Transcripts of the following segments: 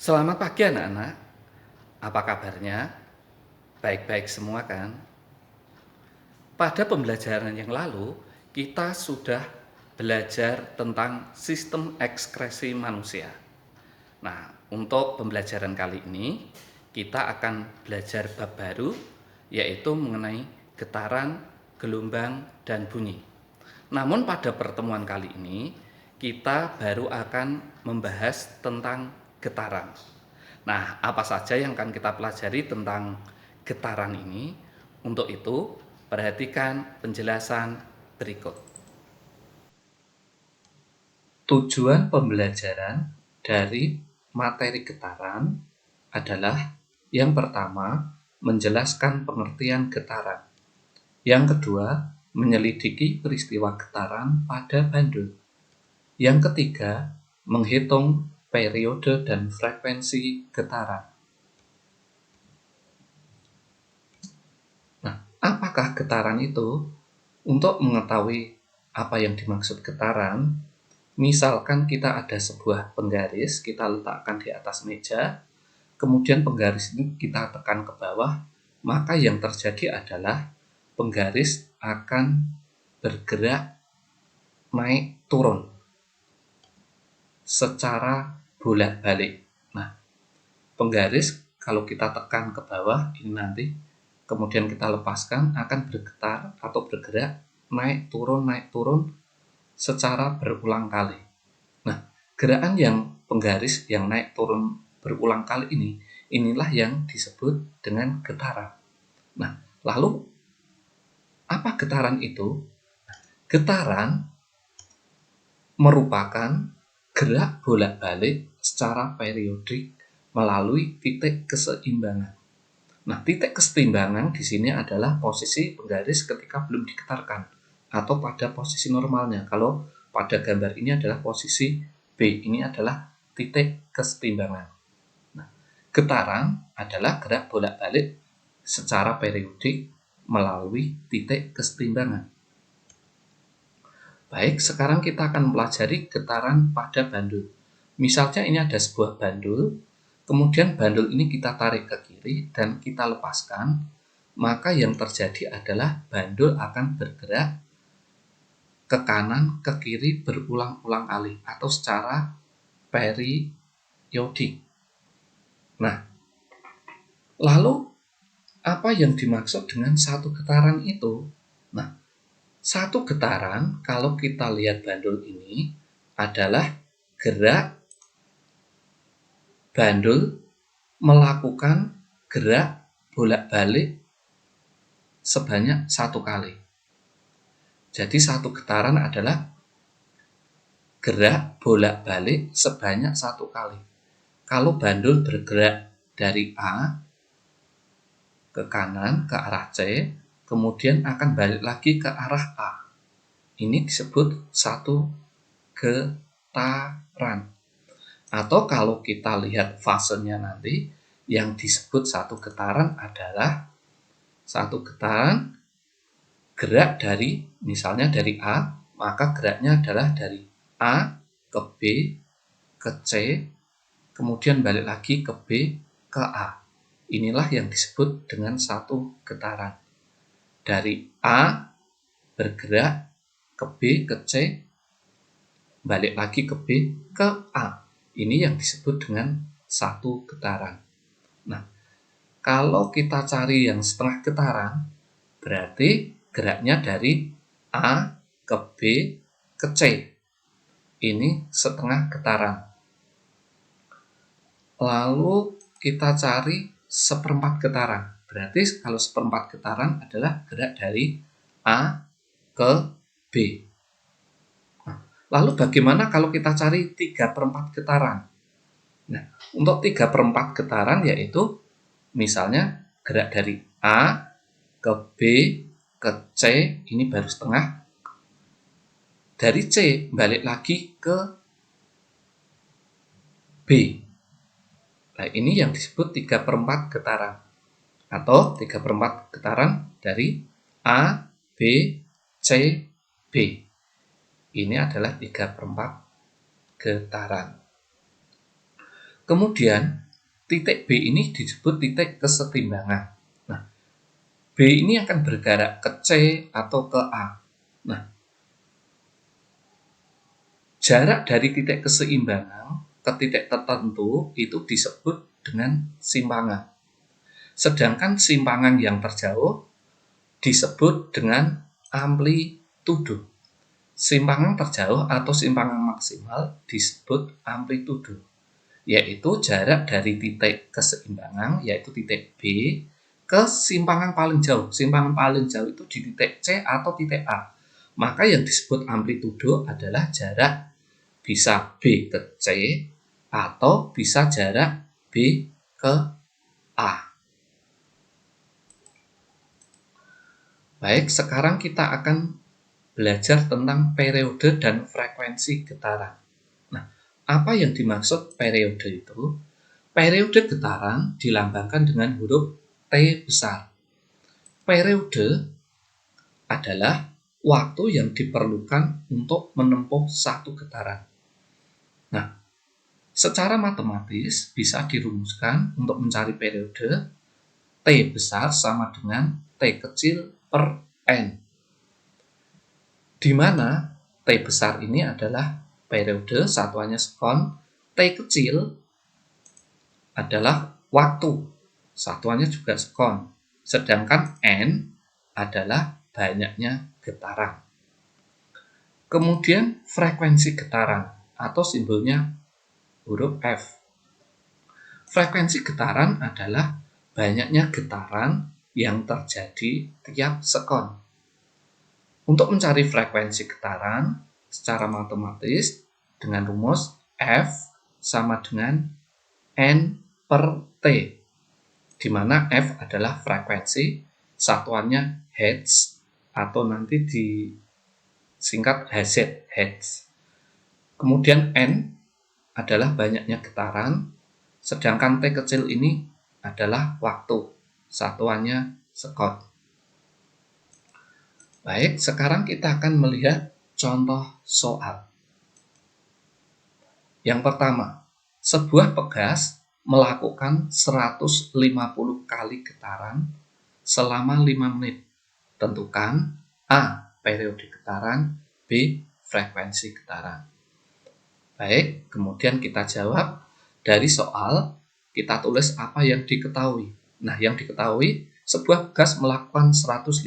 Selamat pagi anak-anak, apa kabarnya? Baik-baik semua kan? Pada pembelajaran yang lalu, kita sudah belajar tentang sistem ekskresi manusia. Nah, untuk pembelajaran kali ini, kita akan belajar bab baru, yaitu mengenai getaran, gelombang, dan bunyi. Namun pada pertemuan kali ini, kita baru akan membahas tentang getaran. Nah, apa saja yang akan kita pelajari tentang getaran ini? Untuk itu, perhatikan penjelasan berikut. Tujuan pembelajaran dari materi getaran adalah yang pertama, menjelaskan pengertian getaran. Yang kedua, menyelidiki peristiwa getaran pada bandul. Yang ketiga, menghitung periode dan frekuensi getaran. Nah, apakah getaran itu? Untuk mengetahui apa yang dimaksud getaran, misalkan kita ada sebuah penggaris, kita letakkan di atas meja, kemudian penggaris ini kita tekan ke bawah, maka yang terjadi adalah penggaris akan bergerak naik turun secara bolak-balik. Nah, penggaris kalau kita tekan ke bawah ini nanti, kemudian kita lepaskan, akan bergetar atau bergerak naik turun secara berulang kali. Nah, gerakan yang penggaris yang naik turun berulang kali ini, inilah yang disebut dengan getaran. Nah, lalu apa getaran itu? Getaran merupakan gerak bolak-balik secara periodik melalui titik keseimbangan. Nah, titik keseimbangan di sini adalah posisi penggaris ketika belum digetarkan atau pada posisi normalnya. Kalau pada gambar ini adalah posisi B, ini adalah titik keseimbangan. Nah, getaran adalah gerak bolak-balik secara periodik melalui titik keseimbangan. Baik, sekarang kita akan mempelajari getaran pada bandul. Misalnya ini ada sebuah bandul, kemudian bandul ini kita tarik ke kiri dan kita lepaskan, maka yang terjadi adalah bandul akan bergerak ke kanan, ke kiri berulang-ulang kali atau secara periodik. Nah, lalu apa yang dimaksud dengan satu getaran itu? Nah, satu getaran kalau kita lihat bandul ini adalah gerak bandul melakukan gerak bolak-balik sebanyak satu kali. Jadi satu getaran adalah gerak bolak-balik sebanyak satu kali. Kalau bandul bergerak dari A ke kanan ke arah C, kemudian akan balik lagi ke arah A. Ini disebut satu getaran. Atau kalau kita lihat fasenya nanti, yang disebut satu getaran adalah satu getaran gerak dari, misalnya dari A, maka geraknya adalah dari A ke B, ke C, kemudian balik lagi ke B, ke A. Inilah yang disebut dengan satu getaran. Dari A bergerak ke B, ke C, balik lagi ke B, ke A. Ini yang disebut dengan satu getaran. Nah, kalau kita cari yang setengah getaran, berarti geraknya dari A ke B ke C. Ini setengah getaran. Lalu kita cari seperempat getaran. Berarti kalau seperempat getaran adalah gerak dari A ke B. Nah, lalu bagaimana kalau kita cari 3/4 getaran? Nah, untuk 3/4 getaran yaitu misalnya gerak dari A ke B ke C, ini baru setengah. Dari C balik lagi ke B. Nah, ini yang disebut 3/4 getaran. Atau 3/4 getaran dari A, B, C, B. Ini adalah 3/4 getaran. Kemudian titik B ini disebut titik kesetimbangan. Nah, B ini akan bergerak ke C atau ke A. Nah, jarak dari titik keseimbangan ke titik tertentu itu disebut dengan simpangan. Sedangkan simpangan yang terjauh disebut dengan amplitudo. Simpangan terjauh atau simpangan maksimal disebut amplitudo, yaitu jarak dari titik keseimbangan, yaitu titik B, ke simpangan paling jauh. Simpangan paling jauh itu di titik C atau titik A. Maka yang disebut amplitudo adalah jarak bisa B ke C atau bisa jarak B ke A. Baik, sekarang kita akan belajar tentang periode dan frekuensi getaran. Nah, apa yang dimaksud periode itu? Periode getaran dilambangkan dengan huruf T besar. Periode adalah waktu yang diperlukan untuk menempuh satu getaran. Nah, secara matematis bisa dirumuskan untuk mencari periode T besar sama dengan T kecil per N, di mana T besar ini adalah periode, satuannya sekon, T kecil adalah waktu, satuannya juga sekon, sedangkan N adalah banyaknya getaran. Kemudian frekuensi getaran atau simbolnya huruf F. Frekuensi getaran adalah banyaknya getaran yang terjadi tiap sekon. Untuk mencari frekuensi getaran secara matematis dengan rumus F sama dengan N per T, di mana F adalah frekuensi, satuannya Hertz atau nanti disingkat Hz, Hertz. Kemudian N adalah banyaknya getaran, sedangkan T kecil ini adalah waktu, satuannya sekon. Baik, sekarang kita akan melihat contoh soal. Yang pertama, sebuah pegas melakukan 150 kali getaran selama 5 menit. Tentukan A. Periode getaran, B. Frekuensi getaran. Baik, kemudian kita jawab dari soal, kita tulis apa yang diketahui. Nah, yang diketahui, sebuah gas melakukan 150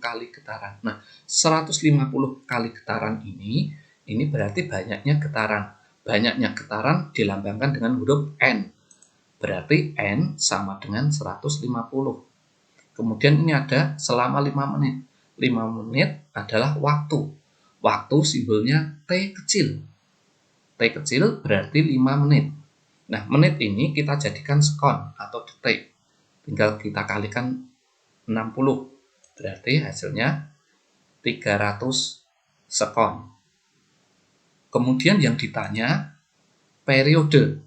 kali getaran. Nah, 150 kali getaran ini berarti banyaknya getaran. Banyaknya getaran dilambangkan dengan huruf N. Berarti N sama dengan 150. Kemudian ini ada selama 5 menit. 5 menit adalah waktu. Waktu simbolnya T kecil. T kecil berarti 5 menit. Nah, menit ini kita jadikan sekon atau detik. Tinggal kita kalikan 60. Berarti hasilnya 300 sekon. Kemudian yang ditanya periode.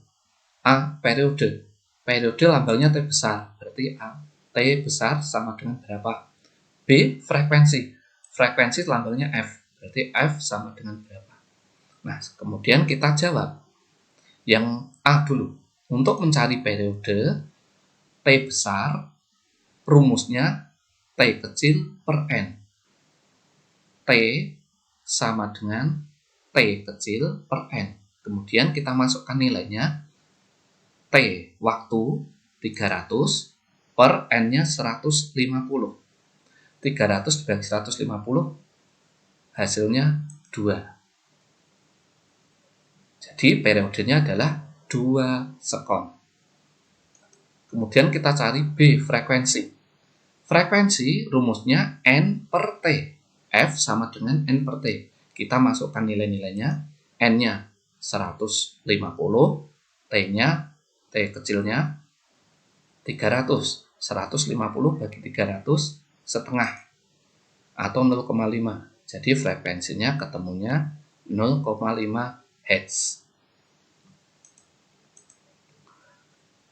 A. Periode. Periode lambangnya T besar. Berarti A. T besar sama dengan berapa? B. Frekuensi. Frekuensi lambangnya F. Berarti F sama dengan berapa? Nah, kemudian kita jawab. Yang A dulu. Untuk mencari periode T besar, rumusnya T kecil per N. T sama dengan T kecil per N. Kemudian kita masukkan nilainya. T waktu 300 per N-nya 150. 300 dibagi 150 hasilnya 2. Jadi periodenya adalah 2 sekon. Kemudian kita cari B, frekuensi. Frekuensi rumusnya N per T. F sama dengan N per T. Kita masukkan nilai-nilainya. N-nya 150, T-nya, T kecilnya 300. 150 bagi 300 setengah atau 0,5. Jadi frekuensinya ketemunya 0,5 Hz.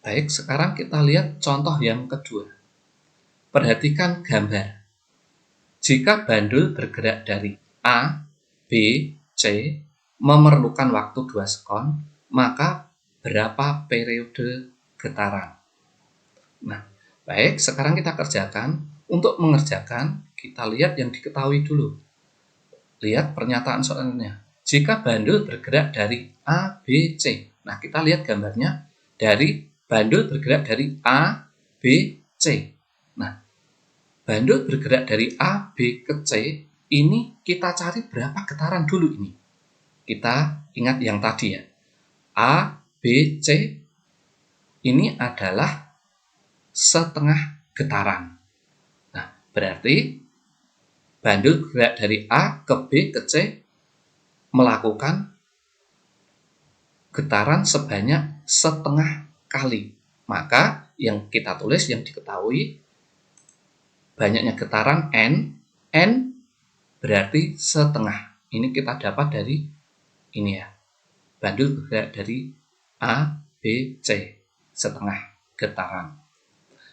Baik, sekarang kita lihat contoh yang kedua. Perhatikan gambar. Jika bandul bergerak dari A, B, C memerlukan waktu 2 sekon, maka berapa periode getaran. Nah, baik, sekarang kita kerjakan. Untuk mengerjakan, kita lihat yang diketahui dulu. Lihat pernyataan soalnya. Jika bandul bergerak dari A, B, C. Nah, kita lihat gambarnya. Dari bandul bergerak dari A, B, C. Nah, bandul bergerak dari A, B ke C. Ini kita cari berapa getaran dulu ini. Kita ingat yang tadi ya. A, B, C. Ini adalah setengah getaran. Nah, berarti bandul bergerak dari A ke B ke C melakukan getaran sebanyak setengah kali. Maka yang kita tulis, yang diketahui, banyaknya getaran N berarti setengah. Ini kita dapat dari ini ya. Bandul bergerak dari A, B, C. Setengah getaran.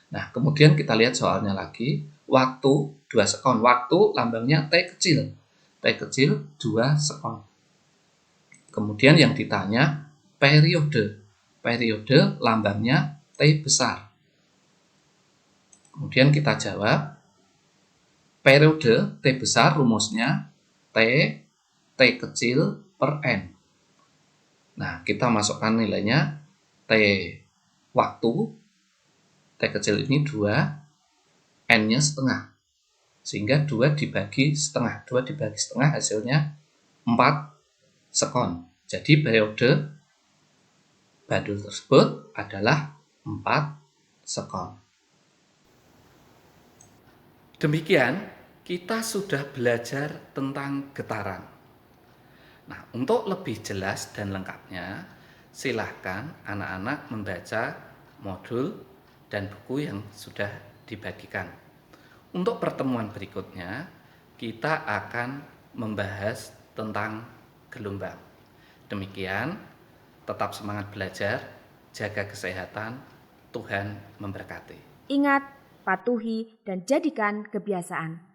Nah, kemudian kita lihat soalnya lagi. Waktu 2 sekon. Waktu lambangnya T kecil. T kecil 2 sekon. Kemudian yang ditanya periode. Periode lambangnya T besar. Kemudian kita jawab. Periode T besar rumusnya T kecil per N. Nah, kita masukkan nilainya T waktu. T kecil ini 2, N-nya setengah. Sehingga 2 dibagi setengah. 2 dibagi setengah hasilnya 4 sekon. Jadi periode bandul tersebut adalah 4 sekon. Demikian, kita sudah belajar tentang getaran. Nah, untuk lebih jelas dan lengkapnya, silahkan anak-anak membaca modul dan buku yang sudah dibagikan. Untuk pertemuan berikutnya, kita akan membahas tentang gelombang. Demikian, tetap semangat belajar, jaga kesehatan, Tuhan memberkati. Ingat, patuhi, dan jadikan kebiasaan.